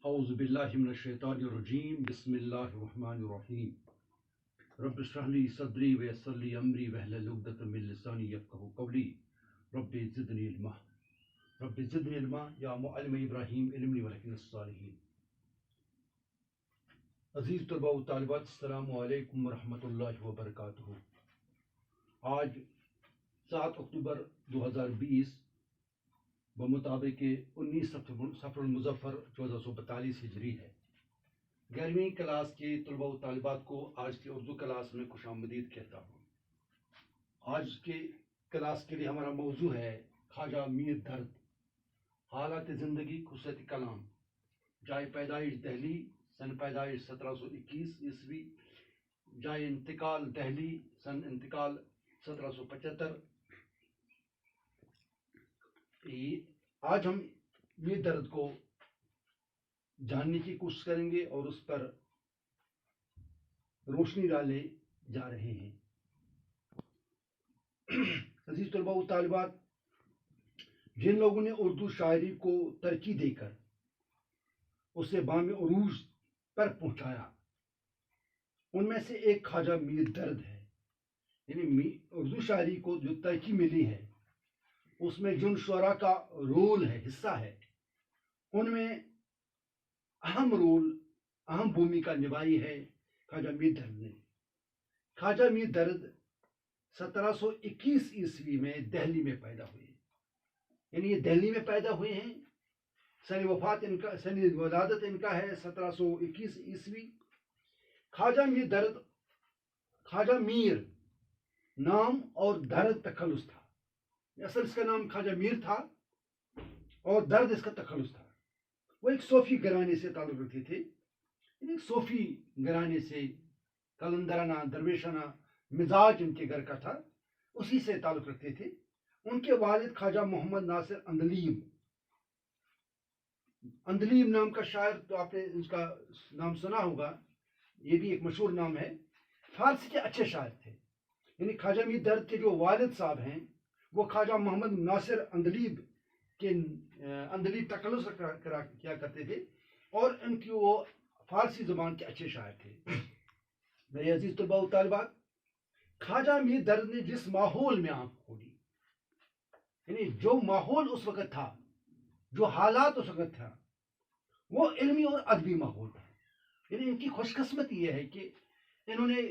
اعوذ باللہ من الشیطان الرجیم بسم اللہ الرحمن الرحیم رب اشرح لی صدری ویسر لی امری واحلل عقدۃ من لسانی یفقہوا قولی رب زدنی علما یا معلم ابراہیم علمنی ولکن الصالحین۔ عزیز طلباء و طالبات، السلام علیکم ورحمۃ اللہ وبرکاتہ۔ آج 7 اکتوبر 2020 بمطابق 19 صفر المظفر 1442 ہجری ہے۔ 11ویں کلاس کے طلباء و طالبات کو آج کی اردو کلاس میں خوش آمدید کہتا ہوں۔ آج کے کلاس کے لیے ہمارا موضوع ہے خواجہ میر درد، حالات زندگی خصوصیت کلام، جائے پیدائش دہلی، سن پیدائش 1721 عیسوی، جائے انتقال دہلی، سن انتقال 1775۔ آج ہم میر درد کو جاننے کی کوشش کریں گے اور اس پر روشنی ڈالے جا رہے ہیں۔ عزیز طلباء و طالبات، جن لوگوں نے اردو شاعری کو ترقی دے کر اسے بام عروج پر پہنچایا، ان میں سے ایک خواجہ میر درد ہے۔ یعنی اردو شاعری کو جو ترقی ملی ہے، اس میں جن شعراء کا رول ہے، حصہ ہے، ان میں اہم رول، اہم بھومکا نبھائی ہے خواجہ میر درد نے۔ خواجہ میر درد 1721 عیسوی میں دہلی میں پیدا ہوئے، یعنی یہ دہلی میں پیدا ہوئے ہیں۔ سن ولادت ان کا ہے 1721 عیسوی۔ خواجہ میر درد، خواجہ میر نام اور درد تخلص تھا۔ اصل اس کا نام خواجہ میر تھا اور درد اس کا تخلص تھا۔ وہ ایک صوفی گھرانے سے تعلق رکھتے تھے، ایک صوفی گھرانے سے، کلندرانہ درویشانہ مزاج ان کے گھر کا تھا، اسی سے تعلق رکھتے تھے۔ ان کے والد خواجہ محمد ناصر اندلیب نام کا شاعر، تو آپ نے اس کا نام سنا ہوگا، یہ بھی ایک مشہور نام ہے، فارسی کے اچھے شاعر تھے۔ یعنی خواجہ میر درد کے جو والد صاحب ہیں وہ خواجہ محمد ناصر اندلیب تخلص کیا کرتے تھے، اور ان کی وہ فارسی زبان کے اچھے شاعر تھے۔ میرے عزیز طلباء و طالبات، خواجہ میر درد نے جس ماحول میں آنکھ کھولی، یعنی جو ماحول اس وقت تھا، جو حالات اس وقت تھا، وہ علمی اور ادبی ماحول تھا۔ یعنی ان کی خوش قسمتی یہ ہے کہ انہوں نے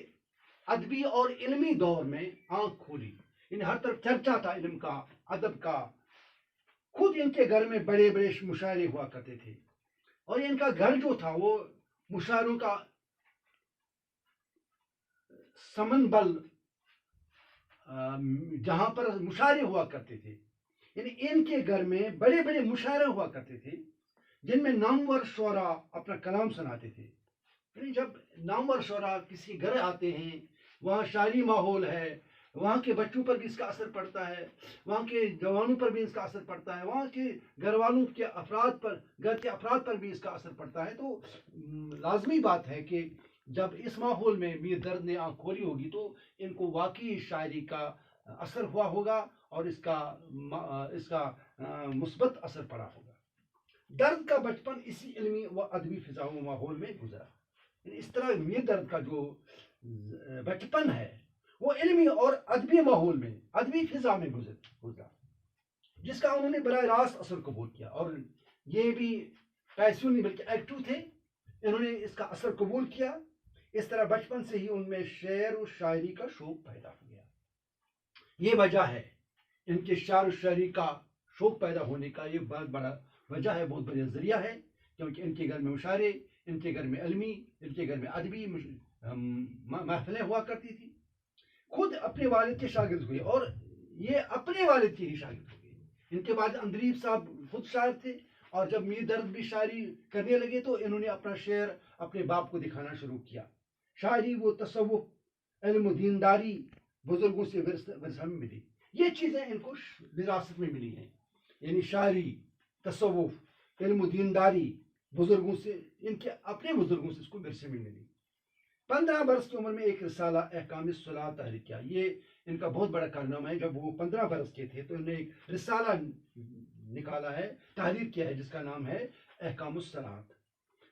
ادبی اور علمی دور میں آنکھ کھولی، یعنی ہر طرف چرچا تھا علم کا، ادب کا۔ خود ان کے گھر میں بڑے بڑے مشاعرے ہوا کرتے تھے، اور ان کا گھر جو تھا وہ مشاعروں کا سمنبل، جہاں پر مشاعرے ہوا کرتے تھے۔ یعنی ان کے گھر میں بڑے بڑے مشاعرے ہوا کرتے تھے، جن میں نامور شعراء اپنا کلام سناتے تھے۔ یعنی جب نامور شعراء کسی گھر آتے ہیں، وہاں شاعری ماحول ہے، وہاں کے بچوں پر بھی اس کا اثر پڑتا ہے، وہاں کے جوانوں پر بھی اس کا اثر پڑتا ہے، وہاں کے گھر والوں کے افراد پر، گھر کے افراد پر بھی اس کا اثر پڑتا ہے۔ تو لازمی بات ہے کہ جب اس ماحول میں میر درد نے آنکھ کھولی ہوگی تو ان کو واقعی شاعری کا اثر ہوا ہوگا اور اس کا مثبت اثر پڑا ہوگا۔ درد کا بچپن اسی علمی و ادبی فضا و ماحول میں گزرا۔ اس طرح میر درد کا جو بچپن ہے وہ علمی اور ادبی ماحول میں، ادبی فضا میں گزرا، جس کا انہوں نے براہ راست اثر قبول کیا، اور یہ بھی پیسیو نہیں بلکہ ایکٹو تھے، انہوں نے اس کا اثر قبول کیا۔ اس طرح بچپن سے ہی ان میں شعر و شاعری کا شوق پیدا ہو گیا۔ یہ وجہ ہے ان کے شعر و شاعری کا شوق پیدا ہونے کا، یہ بہت بڑا وجہ ہے، بہت بڑا ذریعہ ہے، کیونکہ ان کے گھر میں مشاعرے، ان کے گھر میں علمی، ان کے گھر میں ادبی محفلیں ہوا کرتی تھی۔ خود اپنے والد کے شاگرد ہوئے، اور یہ اپنے والد کے ہی شاگرد ہوئے۔ ان کے بعد اندلیب صاحب خود شاعر تھے، اور جب میر درد بھی شاعری کرنے لگے تو انہوں نے اپنا شعر اپنے باپ کو دکھانا شروع کیا۔ شاعری و تصوف، علم و دینداری بزرگوں سے ورثہ میں ملی۔ یہ چیزیں ان کو وراثت میں ملی ہیں، یعنی شاعری، تصوف، علم و دینداری بزرگوں سے، ان کے اپنے بزرگوں سے اس کو ورثے میں ملی۔ 15 برس کی عمر میں ایک رسالہ احکام الصلاۃ تحریر کیا۔ یہ ان کا بہت بڑا کارنامہ ہے۔ جب وہ 15 برس کے تھے تو انہوں نے ایک رسالہ نکالا ہے، تحریر کیا ہے، جس کا نام ہے احکام الصلاۃ۔